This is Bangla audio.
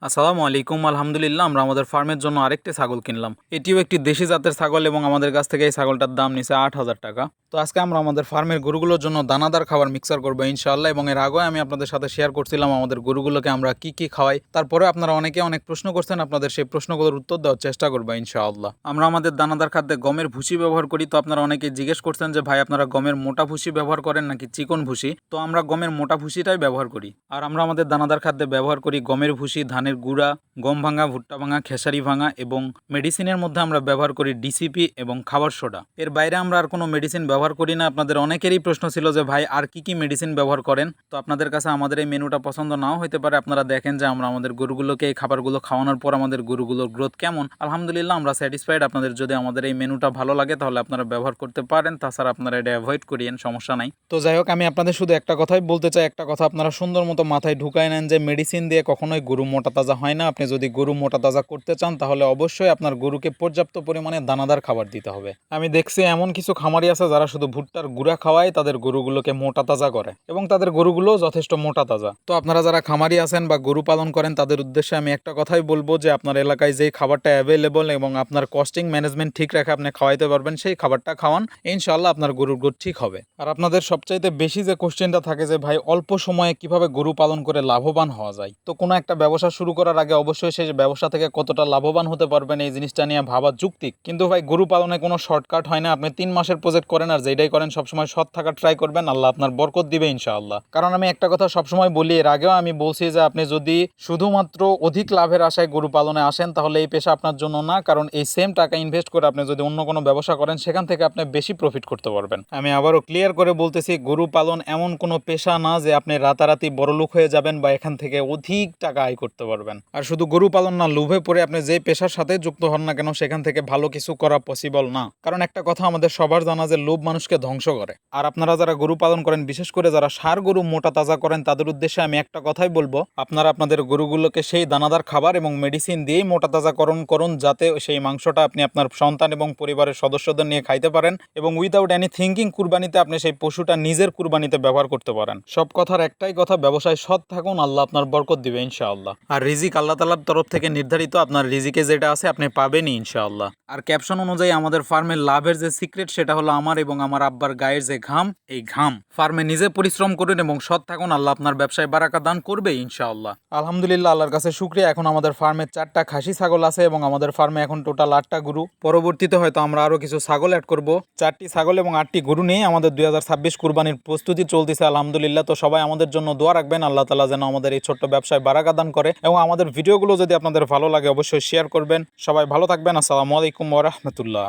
আসসালামু আলাইকুম। আলহামদুলিল্লাহ, আমরা আমাদের ফার্মের জন্য আরেকটি ছাগল কিনলাম। এটিও একটি দেশি জাতের ছাগল এবং আমাদের কাছ থেকে এই ছাগলটার দাম নিছে ৮,০০০ টাকা। তো আজকে আমরা আমাদের ফার্মের গরুগুলোর জন্য দানাদার খাবার মিক্সার করবো ইনশাআল্লাহ। এবং এর আগে আমি আপনাদের সাথে শেয়ার করছিলাম আমাদের গরুগুলোকে আমরা কি কি খাওয়াই। তারপরে আপনারা অনেকে অনেক প্রশ্ন করছেন, আপনাদের সেই প্রশ্নগুলোর উত্তর দেওয়ার চেষ্টা করবো ইনশাআল্লাহ। আমরা আমাদের দানাদার খাদ্যে গমের ভুসি ব্যবহার করি। তো আপনারা অনেকে জিজ্ঞেস করছেন যে ভাই আপনারা গমের মোটা ভুসি ব্যবহার করেন নাকি চিকন ভুসি। তো আমরা গমের মোটা ভুসিটাই ব্যবহার করি। আর আমরা আমাদের দানাদার খাদ্যে ব্যবহার করি গমের ভুসি, ধানের গুঁড়া, গম ভাঙা, ভুট্টা ভাঙা, খেসারি ভাঙা এবং মেডিসিনের মধ্যে আমরা ব্যবহার করি ডিসিপি এবং খাবার সোডা। এর বাইরে আমরা আর কোনো মেডিসিন ব্যবহার করি না। আপনাদের অনেকেরই প্রশ্ন ছিল যে ভাই আর কি কি মেডিসিন ব্যবহার করেন। তো আপনাদের কাছে আমাদের এই মেনুটা পছন্দ নাও হতে পারে। আপনারা দেখেন যে আমরা আমাদের গরুগুলোকে এই খাবারগুলো খাওয়ানোর পর আমাদের গরুগুলোর গ্রোথ কেমন। আলহামদুলিল্লাহ আমরা স্যাটিসফাইড। আপনাদের যদি আমাদের এই মেনুটা ভালো লাগে তাহলে আপনারা ব্যবহার করতে পারেন, তাছাড়া আপনারা এটা অ্যাভয়েড করিয়েন, সমস্যা নাই। তো যাই হোক, আমি আপনাদের শুধু একটা কথাই বলতে চাই, একটা কথা আপনারা সুন্দর মতো মাথায় ঢুকায় নেন যে মেডিসিন দিয়ে কখনোই গরু মোটা তাজা হয় না। আপনি যদি গরু মোটা তাজা করতে চান তাহলে অবশ্যই আপনার গরুকে পর্যাপ্ত পরিমাণে দানাদার খাবার দিতে হবে। আমি দেখছি এমন কিছু খামারি আছে যারা শুধু ভুট্টার গুঁড়া খাওয়ায় তাদের গরুগুলোকে মোটা তাজা করে এবং তাদের গরুগুলো যথেষ্ট মোটা তাজা। তো আপনারা যারা খামারি আছেন বা গরু পালন করেন তাদের উদ্দেশ্যে আমি একটা কথাই বলবো যে আপনার এলাকায় যেই খাবারটা অ্যাভেলেবল এবং আপনার কস্টিং ম্যানেজমেন্ট ঠিক রেখে আপনি খাওয়াইতে পারবেন সেই খাবারটা খাওয়ান, ইনশাআল্লাহ আপনার গরুর গ্রোথ ঠিক হবে। আর আপনাদের সবচাইতে বেশি যে কোশ্চেনটা থাকে যে ভাই অল্প সময়ে কিভাবে গরু পালন করে লাভবান হওয়া যায়। তো কোনো একটা ব্যবসা শুরু করার আগে অবশ্যই সেই ব্যবসা থেকে কতটা লাভবান হতে পারবেন এই জিনিসটা নিয়ে ভাবা যৌক্তিক। কিন্তু ভাই গরু পালনে কোনো শর্টকাট হয় না। আপনি 3 মাসের প্রজেক্ট করেন আর যেটাই করেন সবসময় সৎ থাকা ট্রাই করবেন, আল্লাহ আপনার বরকত দিবে ইনশাআল্লাহ। কারণ আমি একটা কথা সবসময় বলি, এর আগেও আমি বলছি যে আপনি যদি শুধুমাত্র অধিক লাভের আশায় গরু পালনে আসেন তাহলে এই পেশা আপনার জন্য না। কারণ এই সেম টাকা ইনভেস্ট করে আপনি যদি অন্য কোনো ব্যবসা করেন সেখান থেকে আপনি বেশি প্রফিট করতে পারবেন। আমি আবারও ক্লিয়ার করে বলতেছি, গরু পালন এমন কোনো পেশা না যে আপনি রাতারাতি বড়লোক হয়ে যাবেন বা এখান থেকে অধিক টাকা আয় করতে পারবেন। আর শুধু গরু পালন না, লোভে পড়ে আপনি যে পেশার সাথে যুক্ত হন না কেন সেখান থেকে ভালো কিছু করা পসিবল না। কারণ একটা কথা আমাদের সবার জানা যে লোভ মানুষকে ধ্বংস করে। আর আপনারা যারা গরু পালন করেন, বিশেষ করে যারা ষাঁড় গরু মোটা তাজা করেন, তাদের উদ্দেশ্যে আমি একটা কথাই বলবো, আপনারা আপনাদের গরুগুলোকে সেই দানাদার খাবার এবং মেডিসিন দিয়েই মোটা তাজাকরণ করুন যাতে সেই মাংসটা আপনি আপনার সন্তান এবং পরিবারের সদস্যদের নিয়ে খাইতে পারেন এবং উইদাউট এনি থিঙ্কিং কুরবানিতে আপনি সেই পশুটা নিজের কুরবানিতে ব্যবহার করতে পারেন। সব কথার একটাই কথা, ব্যবসায় সৎ থাকুন, আল্লাহ আপনার বরকত দিবে ইনশাআল্লাহ। আর রিজিক আল্লাহ তাআলার তরফ থেকে নির্ধারিত, আপনার রিজিকে যেটা আছে আপনি পাবেনই ইনশাআল্লাহ। আর ক্যাপশন অনুযায়ী আমাদের ফার্মের লাভের যে সিক্রেট সেটা হলো আমার এবং আমার আব্বার গায়ের যে ঘাম, এই ঘাম। ফার্মে নিজে পরিশ্রম করুন এবং সৎ থাকুন, আল্লাহ আপনার ব্যবসায় বারাকা দান করবে ইনশাআল্লাহ। আলহামদুলিল্লাহ, আল্লাহর কাছে শুকরিয়া। এখন আমাদের ফার্মে 4টা খাসি ছাগল আছে এবং আমাদের ফার্মে এখন টোটাল 8টা গরু। পরবর্তীতে হয়তো আমরা আরো কিছু ছাগল অ্যাড করব। 4টি ছাগল এবং 8টি গরু নিয়ে আমাদের 2026 কুরবানির প্রস্তুতি চলতেছে আলহামদুলিল্লাহ। তো সবাই আমাদের জন্য দোয়া রাখবেন, আল্লাহ তাআলা যেন আমাদের এই ছোট্ট ব্যবসায় বারাকা দান করে। এবং আমাদের ভিডিওগুলো যদি আপনাদের ভালো লাগে অবশ্যই শেয়ার করবেন। সবাই ভালো থাকবেন। আসসালামু আলাইকুম ওয়া রাহমাতুল্লাহ।